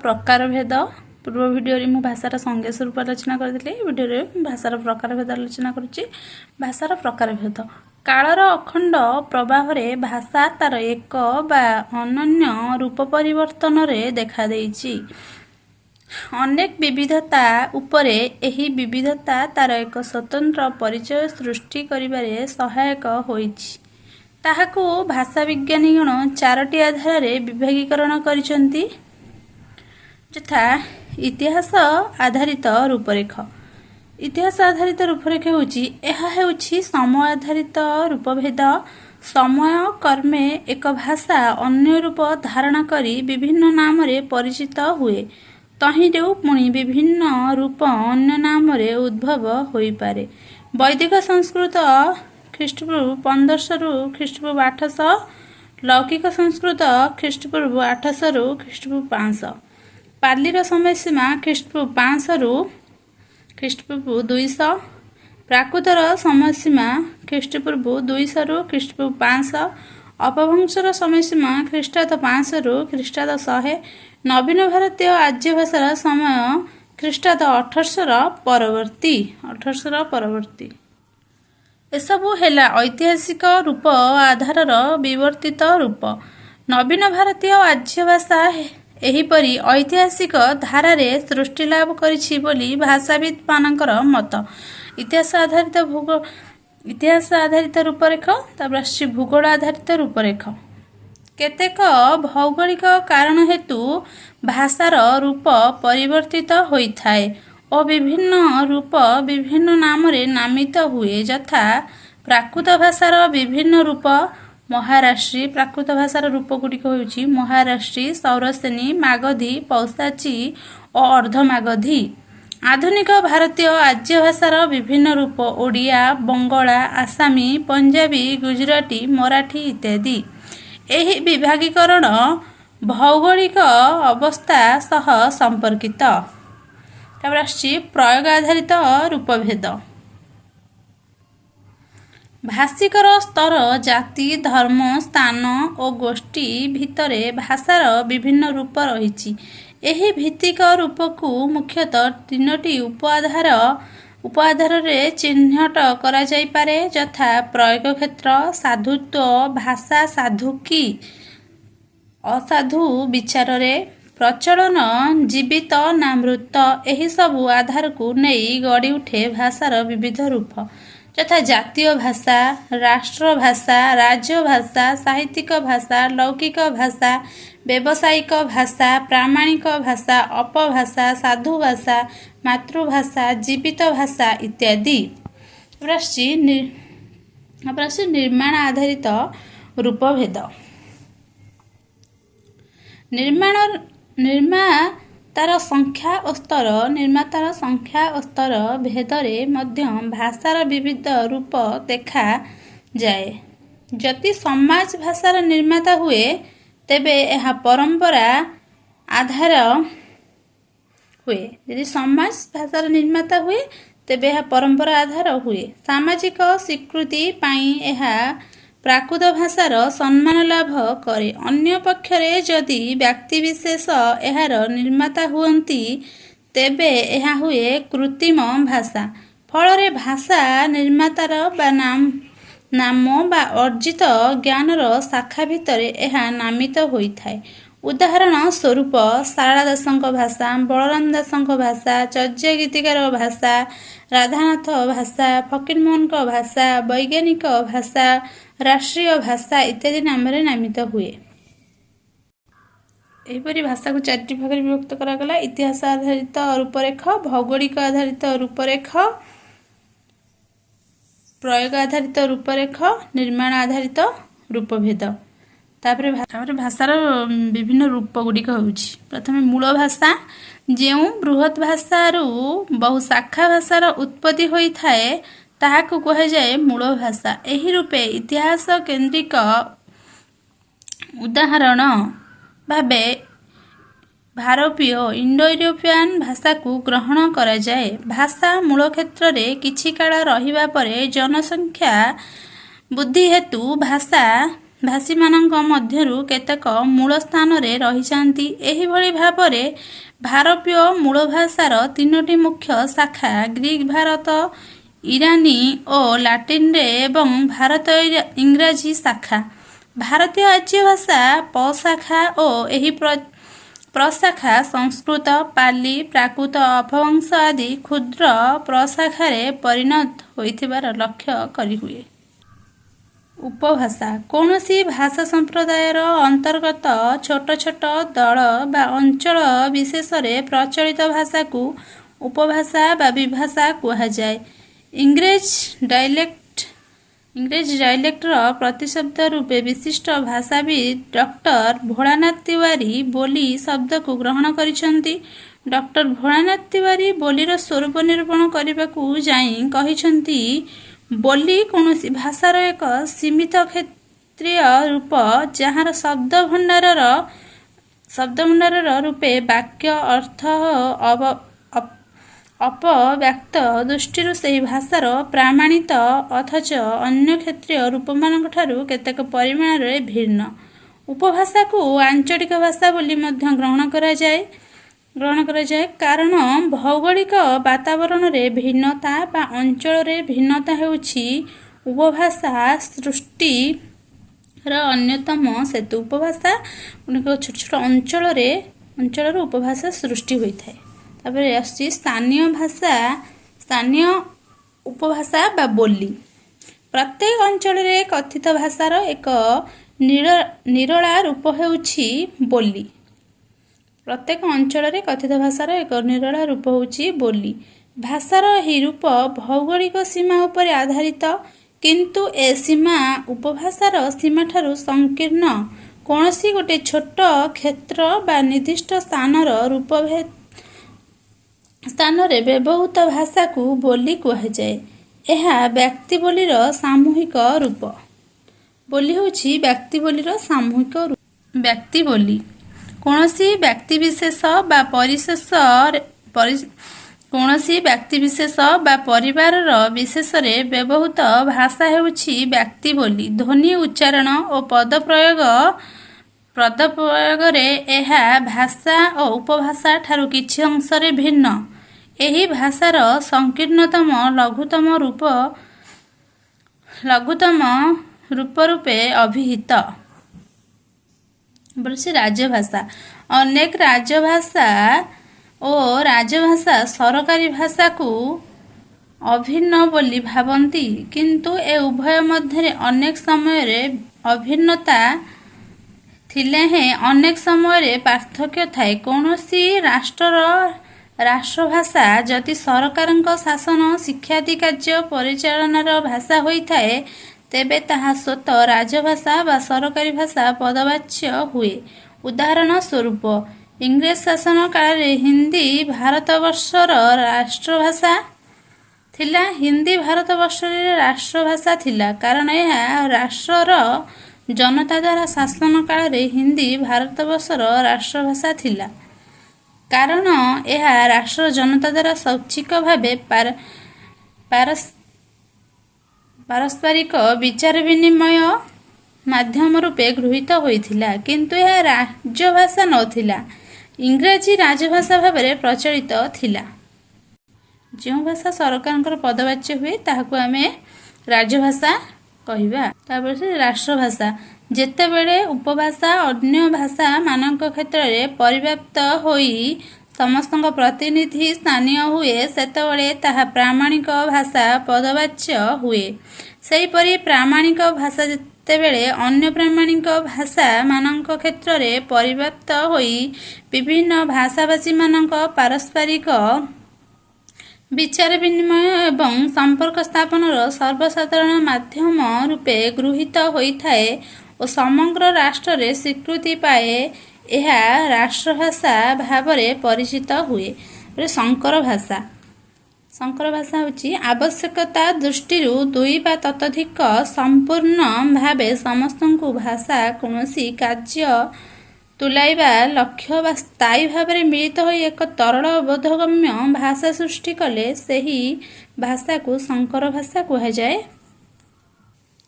प्रकार भेद पूर्व भिडियो मु भाषार संज्ञा स्वरूप आलोचना करी भिडियो भाषार प्रकार भेद आलोचना करुच्ची। भाषार प्रकार भेद कालर अखंड प्रवाह रे भाषा तार एक बा अनन्य रूप परिवर्तन रे देखा देइछि। अनेक विविधता उपरे एही विविधता तार एक स्वतंत्र परिचय सृष्टि करिबारे सहायक होइछि। ताहाकु भाषा विज्ञानीगण चारोटी आधार रे विभागीकरण करिसंती, यथा इतिहास आधारित रूपरेख। इतिहास आधारित रूपरेख होउछि समय आधारित रूपभेद। समय कर्मे एक भाषा अन्य रूप धारण करी विभिन्न नाम रे परिचित हुए, तहिंरू पुणी विभिन्न रूप अन्य नाम रे उद्भव होई पारे। वैदिक संस्कृत ख्रीष्टपूर्व 1500 रु ख्रीष्टपूर्व 800, लौकिक संस्कृत ख्रीष्टपूर्व 800 रु ख्रीष्टपूर्व 500, पालीर समय सीमा ख्रीष्टपूर्व 500 रु ख्रीष्टपूर्व 200, प्राकृतर समय सीमा ख्रीष्टपूर्व 200 रु ख्रीष्टपूर्व 500, अपभ्रंशर समय सीमा ख्रीष्टाब्द 500 रु ख्रीष्टाब्द 100, नवीन भारतीय आर्य भाषार समय ख्रीष्टाब्द 1800 परवर्ती। एसबू हेला ऐतिहासिक रूप आधारर विवर्तित रूप। नवीन भारतीय आर्य भाषा एहीपरि ऐतिहासिक धारारे सृष्टि लाभ करिछि बोली भाषाविद मानकर मत। इतिहास आधारित रूपरेख तापर भूगोल आधारित रूपरेख। केतेक भौगोलिक कारण हेतु भाषार रूप परिवर्तित होइथाए और विभिन्न रूप विभिन्न नाम रे नामित हुए, यथा प्राकृत भाषार विभिन्न रूप महाराष्ट्री। प्राकृत भाषार रूप गुड़िक होउछि महाराष्ट्री, सौरसेनी, मागधी, पौषाची और अर्धमागधी। आधुनिक भारतीय आर्य भाषार विभिन्न रूप ओडिया, बंगला, आसामी, पंजाबी, गुजराती, मराठी इत्यादि। एही विभागीकरण भौगोलिक अवस्था सह संपर्कित। तापर आछि प्रयोग आधारित रूपभेद। भाषिकर स्तर जाति, धर्म, स्थान और गोष्ठी भितरे भाषार विभिन्न रूप रहिछि। एही भित्तिक रूपकु मुख्यतः तीनोटी उपाधार रे चिह्नट करा जाई पारे, यथा प्रयोग क्षेत्र, साधुत्व, भाषा साधु की असाधु विचार रे, प्रचलन जीवित ना मृत। एही सबु आधार को नहीं गढ़ी उठे भाषार विविध रूप, यथा जातीय भाषा, राष्ट्र भाषा, राज्य भाषा, साहित्यिक भाषा, लौकिक भाषा, व्यावसायिक भाषा, प्रामाणिक भाषा, अपभाषा, साधु भाषा, मातृभाषा, जीवित भाषा इत्यादि। निर्माण आधारित रूपभेद। निर्मातार संख्या और स्तर भेदरे मध्य भाषार विविध रूप देखा जाए। जदि समाज भाषार निर्माता हुए तेबे यह परंपरा आधार हुए। यदि समाज भाषार निर्माता हुए तेबे यह परंपरा आधार हुए। सामाजिक स्वीकृति पाई यह प्राकृत भाषार सम्मान लाभ करे। अन्य पक्षरे जदि व्यक्ति विशेष एहार निर्माता हुअन्ति तेबे यह हुए कृत्रिम भाषा। फलरे भाषा निर्मातार बा नाम बा अर्जित ज्ञानर शाखा भितरे यह नामित होइथाए। उदाहरण स्वरूप शारदा दासଙ୍କ भाषा, बलराम दासଙ୍କ भाषा, चर्या गीतिकार भाषा, राधानाथ भाषा, फकीरमोहनଙ୍କ भाषा, वैज्ञानिक भाषा, राष्ट्रीय भाषा इत्यादि नाम रे नामित हुए। एहिपरि भाषा को चारिटी भाग में विभक्त करागला। इतिहास आधारित रूपरेख, भौगोलिक आधारित रूपरेख, प्रयोग आधारित रूपरेख, निर्माण आधारित रूपभेद। तापर भाषार विभिन्न रूप गुड़िक होउछि। प्रथमे मूल भाषा, जेउ बृहत भाषारू बहु शाखा भाषार उत्पत्ति होई थाए ताहाकु कहा जाए मूल भाषा। एही रूपे इतिहास केंद्रिक उदाहरण भावे भारतीय इंडो यूरोपियन भाषा को ग्रहण करा जाए। भाषा मूल क्षेत्र रे किछि काल रहिबा परे जनसंख्या बुद्धि हेतु भाषा ଭାଷୀମାନଙ୍କ ମଧ୍ୟରୁ କେତେକ ମୂଳ ସ୍ଥାନରେ ରହିଛନ୍ତି। ଏହିଭଳି ଭାବରେ ଭାରତୀୟ ମୂଳ ଭାଷାର ତିନୋଟି ମୁଖ୍ୟ ଶାଖା ଗ୍ରୀକ୍, ଭାରତ ଇରାନୀ ଓ ଲାଟିନରେ ଏବଂ ଭାରତ ଇଂରାଜୀ ଶାଖା। ଭାରତୀୟ ଆର୍ଯ୍ୟ ଭାଷା ପଶାଖା ଓ ଏହି ପ୍ରଶାଖା ସଂସ୍କୃତ, ପାଲି, ପ୍ରାକୃତ, ଅପଭ୍ରଂଶ ଆଦି କ୍ଷୁଦ୍ର ପ୍ରଶାଖାରେ ପରିଣତ ହୋଇଥିବାର ଲକ୍ଷ୍ୟ କରିହୁଏ। ଉପଭାଷା କୌଣସି ଭାଷା ସମ୍ପ୍ରଦାୟର ଅନ୍ତର୍ଗତ ଛୋଟ ଛୋଟ ଦଳ ବା ଅଞ୍ଚଳ ବିଶେଷରେ ପ୍ରଚଳିତ ଭାଷାକୁ ଉପଭାଷା ବା ବିଭାଷା କୁହାଯାଏ। ଇଂରେଜ ଡାଇଲେକ୍ଟର ପ୍ରତିଶବ୍ଦ ରୂପେ ବିଶିଷ୍ଟ ଭାଷାବିତ୍ ଡକ୍ଟର ଭୋଳାନାଥ ତିୱାରୀ ବୋଲି ଶବ୍ଦକୁ ଗ୍ରହଣ କରିଛନ୍ତି। ଡକ୍ଟର ଭୋଳାନାଥ ତିୱାରୀ ବୋଲିର ସ୍ୱରୂପ ନିରୂପଣ କରିବାକୁ ଯାଇ କହିଛନ୍ତି, ବୋଲି କୌଣସି ଭାଷାର ଏକ ସୀମିତ କ୍ଷେତ୍ରୀୟ ରୂପ ଯାହାର ଶବ୍ଦଭଣ୍ଡାରର ରୂପେ ବାକ୍ୟ ଅର୍ଥ ଅପବ୍ୟକ୍ତ ଦୃଷ୍ଟିରୁ ସେହି ଭାଷାର ପ୍ରାମାଣିତ ଅଥଚ ଅନ୍ୟ କ୍ଷେତ୍ରୀୟ ରୂପମାନଙ୍କଠାରୁ କେତେକ ପରିମାଣରେ ଭିନ୍ନ। ଉପଭାଷାକୁ ଆଞ୍ଚଳିକ ଭାଷା ବୋଲି ମଧ୍ୟ ଗ୍ରହଣ କରାଯାଏ କାରଣ ଭୌଗୋଳିକ ବାତାବରଣରେ ଭିନ୍ନତା ବା ଅଞ୍ଚଳରେ ଭିନ୍ନତା ହେଉଛି ଉପଭାଷା ସୃଷ୍ଟିର ଅନ୍ୟତମ ସେତୁ। ଉପଭାଷା ଗୁଡ଼ିକ ଛୋଟ ଛୋଟ ଅଞ୍ଚଳରୁ ଉପଭାଷା ସୃଷ୍ଟି ହୋଇଥାଏ। ତାପରେ ଆସୁଛି ସ୍ଥାନୀୟ ଉପଭାଷା ବା ବୋଲି। ପ୍ରତ୍ୟେକ ଅଞ୍ଚଳରେ କଥିତ ଭାଷାର ଏକ ନିରୋଳା ରୂପ ହେଉଛି ବୋଲି। ପ୍ରତ୍ୟେକ ଅଞ୍ଚଳରେ କଥିତ ଭାଷାର ଏକ ନିରୋଳା ରୂପ ହେଉଛି ବୋଲି। ଭାଷାର ଏହି ରୂପ ଭୌଗୋଳିକ ସୀମା ଉପରେ ଆଧାରିତ, କିନ୍ତୁ ଏ ସୀମା ଉପଭାଷାର ସୀମାଠାରୁ ସଂକୀର୍ଣ୍ଣ। କୌଣସି ଗୋଟିଏ ଛୋଟ କ୍ଷେତ୍ର ବା ନିର୍ଦ୍ଦିଷ୍ଟ ସ୍ଥାନରେ ବ୍ୟବହୃତ ଭାଷାକୁ ବୋଲି କୁହାଯାଏ। ଏହା ବ୍ୟକ୍ତି ବୋଲିର ସାମୂହିକ ରୂପ। ବୋଲି ହେଉଛି ବ୍ୟକ୍ତି ବୋଲିର ସାମୂହିକ ରୂପ। ବ୍ୟକ୍ତି ବୋଲି କୌଣସି ବ୍ୟକ୍ତିବିଶେଷ ବା ପରିବାରର ବିଶେଷରେ ବ୍ୟବହୃତ ଭାଷା ହେଉଛି ବ୍ୟକ୍ତି ବୋଲି। ଧ୍ୱନି, ଉଚ୍ଚାରଣ ଓ ପଦପ୍ରୟୋଗରେ ଏହା ଭାଷା ଓ ଉପଭାଷା ଠାରୁ କିଛି ଅଂଶରେ ଭିନ୍ନ। ଏହି ଭାଷାର ସଂକୀର୍ଣ୍ଣତମ ଲଘୁତମ ରୂପ ରୂପେ ଅଭିହିତ। ରାଜଭାଷା ଅନେକ ରାଜଭାଷା ସରକାରୀ ଭାଷାକୁ ଅଭିନ୍ନ ବୋଲି ଭାବନ୍ତି, କିନ୍ତୁ ଏ ଉଭୟ ମଧ୍ୟରେ ଅନେକ ସମୟରେ ଅଭିନ୍ନତା ଥିଲେ ହେଁ ଅନେକ ସମୟରେ ପାର୍ଥକ୍ୟ ଥାଏ। କୌଣସି ରାଷ୍ଟ୍ରର ରାଷ୍ଟ୍ରଭାଷା ଯଦି ସରକାରଙ୍କ ଶାସନ, ଶିକ୍ଷାଦି କାର୍ଯ୍ୟ ପରିଚାଳନାର ଭାଷା ହୋଇଥାଏ, ତେବେ ତାହା ସ୍ୱତଃ ରାଜଭାଷା ବା ସରକାରୀ ଭାଷା ପଦବାଚ୍ୟ ହୁଏ। ଉଦାହରଣ ସ୍ୱରୂପ, ଇଂରେଜ ଶାସନ କାଳରେ ହିନ୍ଦୀ ଭାରତବର୍ଷର ରାଷ୍ଟ୍ରଭାଷା ଥିଲା, କାରଣ ଏହା ରାଷ୍ଟ୍ରର ଜନତା ଦ୍ୱାରା ଶାସନ କାଳରେ ହିନ୍ଦୀ ଭାରତବର୍ଷର ରାଷ୍ଟ୍ରଭାଷା ଥିଲା। କାରଣ ଏହା ରାଷ୍ଟ୍ରର ଜନତା ଦ୍ୱାରା ସ୍ୱୈଚ୍ଛିକ ଭାବେ ପାରସ୍ପରିକ ବିଚାର ବିନିମୟ ମାଧ୍ୟମ ରୂପେ ଗୃହୀତ ହୋଇଥିଲା, କିନ୍ତୁ ଏହା ରାଜଭାଷା ନଥିଲା। ଇଂରାଜୀ ରାଜଭାଷା ଭାବରେ ପ୍ରଚଳିତ ଥିଲା। ଯେଉଁ ଭାଷା ସରକାରଙ୍କର ପଦବାଚ୍ୟ ହୁଏ ତାହାକୁ ଆମେ ରାଜଭାଷା କହିବା। ତାପରେ ରାଷ୍ଟ୍ରଭାଷା ଯେତେବେଳେ ଉପଭାଷା ଅନ୍ୟ ଭାଷାମାନଙ୍କ କ୍ଷେତ୍ରରେ ପରିବ୍ୟାପ୍ତ ହୋଇ ସମସ୍ତଙ୍କ ପ୍ରତିନିଧି ସ୍ଥାନୀୟ ହୁଏ, ସେତେବେଳେ ତାହା ପ୍ରାମାଣିକ ଭାଷା ପଦବାଚ୍ୟ ହୁଏ। ସେହିପରି ପ୍ରାମାଣିକ ଭାଷା ଯେତେବେଳେ ଅନ୍ୟ ପ୍ରାମାଣିକ ଭାଷାମାନଙ୍କ କ୍ଷେତ୍ରରେ ପରିବ୍ୟାପ୍ତ ହୋଇ ବିଭିନ୍ନ ଭାଷାଭାଷୀମାନଙ୍କ ପାରସ୍ପରିକ ବିଚାର ବିନିମୟ ଏବଂ ସମ୍ପର୍କ ସ୍ଥାପନର ସର୍ବସାଧାରଣ ମାଧ୍ୟମ ରୂପେ ଗୃହୀତ ହୋଇଥାଏ ଓ ସମଗ୍ର ରାଷ୍ଟ୍ରରେ ସ୍ୱୀକୃତି ପାଏ, ଏହା ରାଷ୍ଟ୍ରଭାଷା ଭାବରେ ପରିଚିତ ହୁଏ। ସଂକର ଭାଷା ହେଉଛି ଆବଶ୍ୟକତା ଦୃଷ୍ଟିରୁ ଦୁଇ ବା ତତୋଧିକ ସମ୍ପୂର୍ଣ୍ଣ ଭାବେ ସମସ୍ତଙ୍କୁ ଭାଷା କୌଣସି କାର୍ଯ୍ୟ ତୁଲାଇବା ଲକ୍ଷ୍ୟ ବା ସ୍ଥାୟୀ ଭାବରେ ମିଳିତ ହୋଇ ଏକ ତରଳ ବୋଧଗମ୍ୟ ଭାଷା ସୃଷ୍ଟି କଲେ ସେହି ଭାଷାକୁ ସଂକର ଭାଷା କୁହାଯାଏ।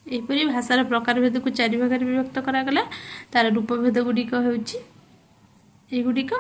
ଏହିପରି ଭାଷାର ପ୍ରକାରଭେଦକୁ ଚାରି ଭାଗରେ ବିଭକ୍ତ କରାଗଲା। ତାର ରୂପଭେଦ ଗୁଡ଼ିକ ହେଉଛି ଏଗୁଡ଼ିକ।